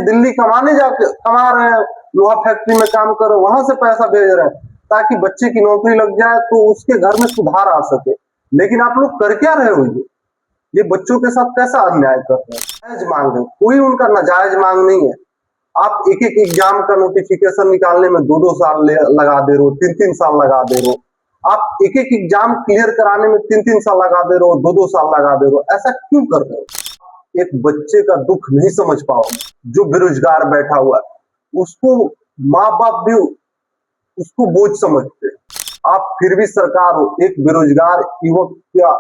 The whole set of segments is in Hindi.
दिल्ली कमा रहे हैं, लोहा फैक्ट्री में काम कर रहे हैं, वहां से पैसा भेज रहे हैं ताकि बच्चे की नौकरी लग जाए तो उसके घर में सुधार आ सके। लेकिन आप लोग कर क्या रहे हो? ये बच्चों के साथ कैसा अन्याय कर रहे हैं? जायज मांग है, कोई उनका नाजायज मांग नहीं है। आप एक एक एग्जाम का नोटिफिकेशन निकालने में 2-2 साल लगा दे रहे हो, 3-3 साल लगा दे रहे हो। आप एक एक एग्जाम क्लियर कराने में 3-3 साल लगा दे रहे हो, 2-2 साल लगा दे रहे हो। ऐसा क्यों कर रहे हो? एक बच्चे का दुख नहीं समझ पाओगे। जो बेरोजगार बैठा हुआ है उसको माँ बाप भी उसको बोझ समझते हैं। आप फिर भी सरकार हो, एक बेरोजगार युवक का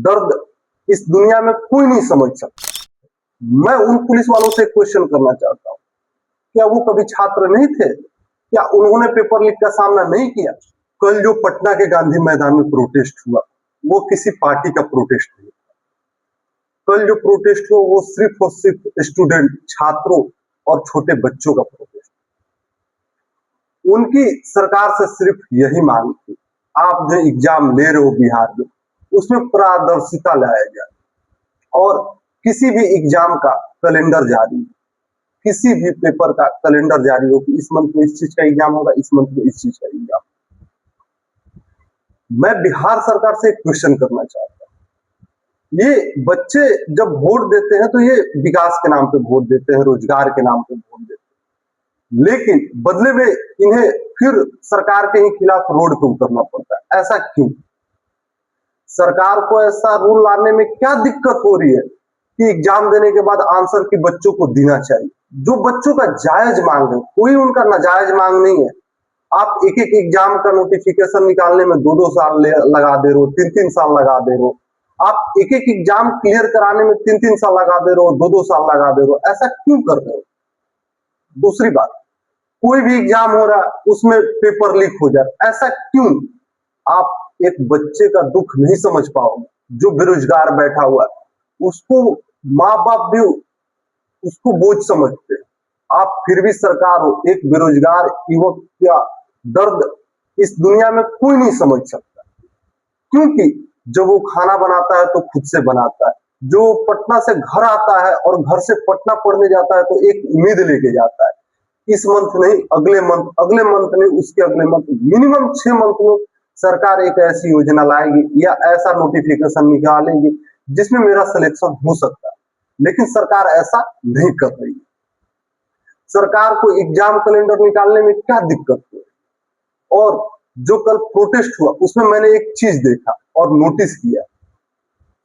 दर्द इस दुनिया में कोई नहीं समझ सकता। मैं उन पुलिस वालों से क्वेश्चन करना चाहता हूँ, क्या वो कभी छात्र नहीं थे? क्या उन्होंने पेपर लीक का सामना नहीं किया? कल जो पटना के गांधी मैदान में प्रोटेस्ट हुआ वो किसी पार्टी का प्रोटेस्ट नहीं। कल जो प्रोटेस्ट हुआ वो सिर्फ और सिर्फ स्टूडेंट, छात्रों और छोटे बच्चों का प्रोटेस्ट। उनकी सरकार से सिर्फ यही मांग थी, आप जो एग्जाम ले रहे हो बिहार में उसमें पारदर्शिता लाया जाए और किसी भी एग्जाम का कैलेंडर जारी, किसी भी पेपर का कैलेंडर जारी हो कि इस मंथ में इस चीज का एग्जाम होगा, इस मंथ में इस चीज का एग्जाम। मैं बिहार सरकार से एक क्वेश्चन करना चाहता हूँ, ये बच्चे जब वोट देते हैं तो ये विकास के नाम पे वोट देते हैं, रोजगार के नाम पे वोट देते हैं, लेकिन बदले में इन्हें फिर सरकार के ही खिलाफ रोड पे उतरना पड़ता है। ऐसा क्यों? सरकार को ऐसा रूल लाने में क्या दिक्कत हो रही है कि एग्जाम देने के बाद आंसर की बच्चों को देना चाहिए? जो बच्चों का जायज मांग है, कोई उनका नाजायज मांग नहीं है। आप एक एक एग्जाम का नोटिफिकेशन निकालने में 2-2 साल लगा दे रहे हो, 3-3 साल लगा दे रहे हो। आप एक एक एग्जाम क्लियर कराने में 3-3 साल लगा दे रहे हो, 2-2 साल लगा दे रहे हो। ऐसा क्यों कर रहे हो? दूसरी बात, कोई भी एग्जाम हो रहा है उसमें पेपर लीक हो जाए, ऐसा क्यों? आप एक बच्चे का दुख नहीं समझ पाओगे। जो बेरोजगार बैठा हुआ है उसको माँ बाप भी उसको बोझ समझते हैं। आप फिर भी सरकार हो, एक बेरोजगार युवक का दर्द इस दुनिया में कोई नहीं समझ सकता, क्योंकि जब वो खाना बनाता है तो खुद से बनाता है। जो पटना से घर आता है और घर से पटना पढ़ने जाता है तो एक उम्मीद लेके जाता है, इस मंथ नहीं अगले मंथ, अगले मंथ नहीं उसके अगले मंथ, मिनिमम 6 मंथ में सरकार एक ऐसी योजना लाएगी या ऐसा नोटिफिकेशन निकालेगी जिसमें मेरा सिलेक्शन हो सकता है। लेकिन सरकार ऐसा नहीं कर रही है। सरकार को एग्जाम कैलेंडर निकालने में क्या दिक्कत है? और जो कल प्रोटेस्ट हुआ उसमें मैंने एक चीज देखा और नोटिस किया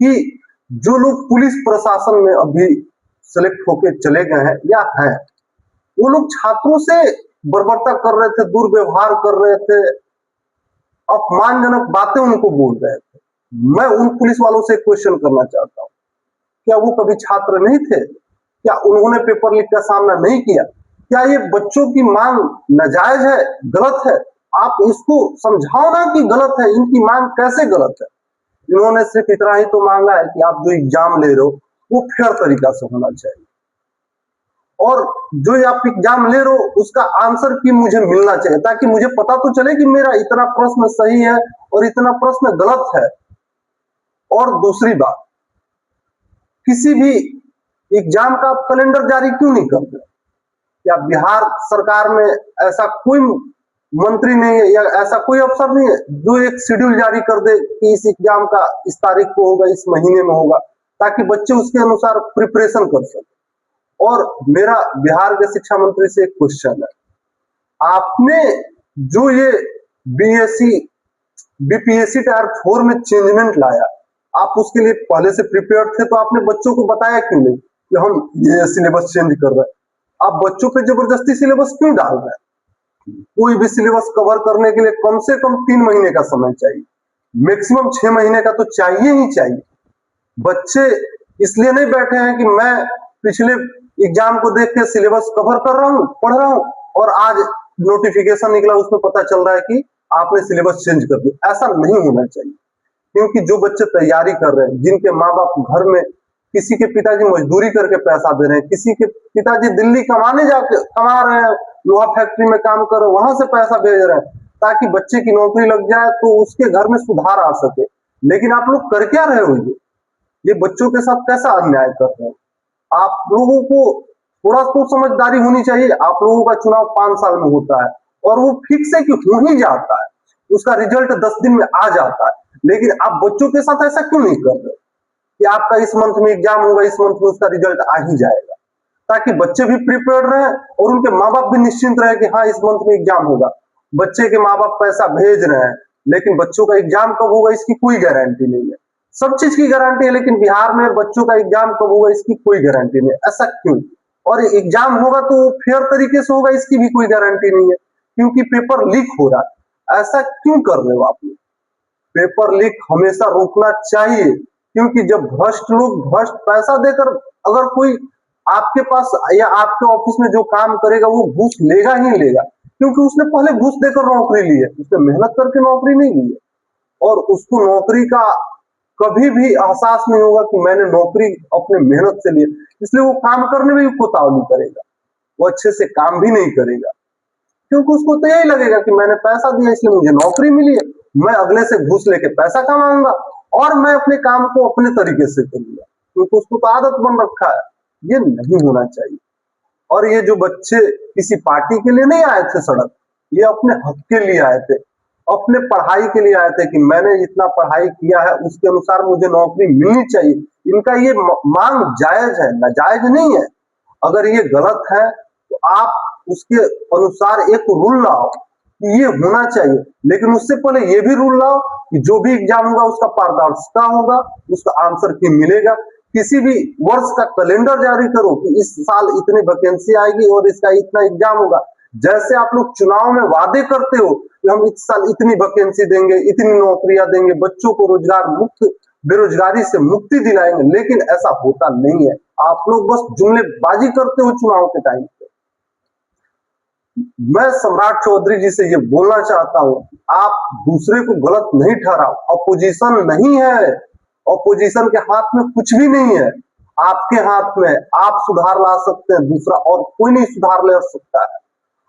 कि जो लोग पुलिस प्रशासन में अभी सेलेक्ट होके चले गए हैं या हैं, वो लोग छात्रों से बर्बरता कर रहे थे, दुर्व्यवहार कर रहे थे, अपमानजनक बातें उनको बोल रहे थे। मैं उन पुलिस वालों से क्वेश्चन करना चाहता हूँ, क्या वो कभी छात्र नहीं थे? क्या उन्होंने पेपर लीक का सामना नहीं किया? क्या ये बच्चों की मांग नाजायज है, गलत है? आप इसको समझाओ ना कि गलत है, इनकी मांग कैसे गलत है? इन्होंने सिर्फ इतना ही तो मांगा है कि आप जो एग्जाम ले रहे हो वो फेयर तरीका से होना चाहिए, और जो आप एग्जाम ले रहे हो उसका आंसर की मुझे मिलना चाहिए ताकि मुझे पता तो चले कि मेरा इतना प्रश्न सही है और इतना प्रश्न गलत है। और दूसरी बात, किसी भी एग्जाम का आप कैलेंडर जारी क्यों नहीं करते? क्या बिहार सरकार में ऐसा कोई मंत्री नहीं है या ऐसा कोई अफसर नहीं है जो एक शेड्यूल जारी कर दे कि इस एग्जाम का इस तारीख को होगा, इस महीने में होगा, ताकि बच्चे उसके अनुसार प्रिपरेशन कर सके? और मेरा बिहार के शिक्षा मंत्री से एक क्वेश्चन है, आपने जो ये बीपीएससी टायर 4 में चेंजमेंट लाया, आप उसके लिए पहले से प्रिपेयर थे तो आपने बच्चों को बताया क्यों नहीं कि हम ये सिलेबस चेंज कर रहे हैं? आप बच्चों पे जबरदस्ती सिलेबस क्यों डाल रहे हैं? कोई भी सिलेबस कवर करने के लिए कम से कम 3 महीने का समय चाहिए, मैक्सिमम 6 महीने का तो चाहिए ही चाहिए। बच्चे इसलिए नहीं बैठे हैं कि मैं पिछले एग्जाम को देख के सिलेबस कवर कर रहा हूँ, पढ़ रहा हूँ, और आज नोटिफिकेशन निकला उसमें पता चल रहा है कि आपने सिलेबस चेंज कर दिया। ऐसा नहीं होना चाहिए, क्योंकि जो बच्चे तैयारी कर रहे हैं, जिनके माँ बाप घर में, किसी के पिताजी मजदूरी करके पैसा दे रहे हैं, किसी के पिताजी दिल्ली कमा रहे हैं, लोहा फैक्ट्री में काम कर रहे हैं, वहां से पैसा भेज रहे हैं ताकि बच्चे की नौकरी लग जाए तो उसके घर में सुधार आ सके। लेकिन आप लोग कर क्या रहे हो? ये बच्चों के साथ कैसा अन्याय कर रहे हैं? आप लोगों को थोड़ा तो समझदारी होनी चाहिए। आप लोगों का चुनाव 5 साल में होता है और वो फिक्स है कि हो ही जाता है, उसका रिजल्ट 10 दिन में आ जाता है, लेकिन आप बच्चों के साथ ऐसा क्यों नहीं कर रहे कि आपका इस मंथ में एग्जाम होगा, इस मंथ में उसका रिजल्ट आ ही जाएगा, ताकि बच्चे भी प्रिपेयर्ड रहे और उनके माँ बाप भी निश्चिंत रहे कि हाँ इस मंथ में एग्जाम होगा। बच्चे के माँ बाप पैसा भेज रहे हैं, लेकिन बच्चों का एग्जाम कब होगा इसकी कोई गारंटी नहीं है। सब चीज की गारंटी है, लेकिन बिहार में बच्चों का एग्जाम कब होगा इसकी कोई गारंटी नहीं है। ऐसा क्यों? और एग्जाम होगा तो फेयर तरीके से होगा इसकी भी कोई गारंटी नहीं है, क्योंकि पेपर लीक हो रहा है। ऐसा क्यों कर रहे हो आप लोग? पेपर लीक हमेशा रोकना चाहिए, क्योंकि जब भ्रष्ट लोग भ्रष्ट पैसा देकर, अगर कोई आपके पास या आपके ऑफिस में जो काम करेगा वो घूस लेगा ही लेगा, क्योंकि उसने पहले घूस देकर नौकरी ली है, उसने मेहनत करके नौकरी नहीं ली है, और उसको नौकरी का कभी भी एहसास नहीं होगा कि मैंने नौकरी अपने मेहनत से ली, इसलिए वो काम करने में भी कोतावली करेगा, वो अच्छे से काम भी नहीं करेगा, क्योंकि उसको तो यही लगेगा कि मैंने पैसा दिया इसलिए मुझे नौकरी मिली है, मैं अगले से घूस लेके पैसा कमाऊंगा और मैं अपने काम को अपने तरीके से करूंगा, क्योंकि उसको तो आदत बन रखा है। ये नहीं होना चाहिए। और ये जो बच्चे किसी पार्टी के लिए नहीं आए थे सड़क, ये अपने हक के लिए आए थे, अपने पढ़ाई के लिए आए थे कि मैंने इतना पढ़ाई किया है उसके अनुसार मुझे नौकरी मिलनी चाहिए। इनका ये मांग जायज है, नाजायज नहीं है। अगर ये गलत है तो आप उसके अनुसार एक रूल लाओ कि ये होना चाहिए, लेकिन उससे पहले ये भी रूल लाओ कि जो भी एग्जाम होगा उसका पारदर्शिता होगा, उसका आंसर की मिलेगा। किसी भी वर्ष का कैलेंडर जारी करो कि इस साल इतनी वैकेंसी आएगी और इसका इतना एग्जाम होगा। जैसे आप लोग चुनाव में वादे करते हो कि हम इस साल इतनी वैकेंसी देंगे, इतनी नौकरियां देंगे, बच्चों को रोजगार मुक्त, बेरोजगारी से मुक्ति दिलाएंगे, लेकिन ऐसा होता नहीं है। आप लोग बस जुमलेबाजी करते हो चुनाव के टाइम पे। मैं सम्राट चौधरी जी से ये बोलना चाहता हूं, आप दूसरे को गलत नहीं ठहराओ। अपोजिशन नहीं है, अपोजिशन के हाथ में कुछ भी नहीं है, आपके हाथ में। आप सुधार ला सकते हैं, दूसरा और कोई नहीं सुधार ले सकता है।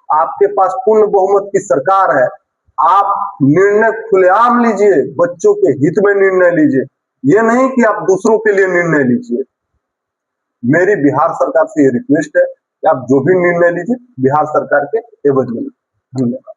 आपके पास पूर्ण बहुमत की सरकार है, आप निर्णय खुलेआम लीजिए, बच्चों के हित में निर्णय लीजिए, ये नहीं कि आप दूसरों के लिए निर्णय लीजिए। मेरी बिहार सरकार से ये रिक्वेस्ट है कि आप जो भी निर्णय लीजिए बिहार सरकार के एवज में। धन्यवाद।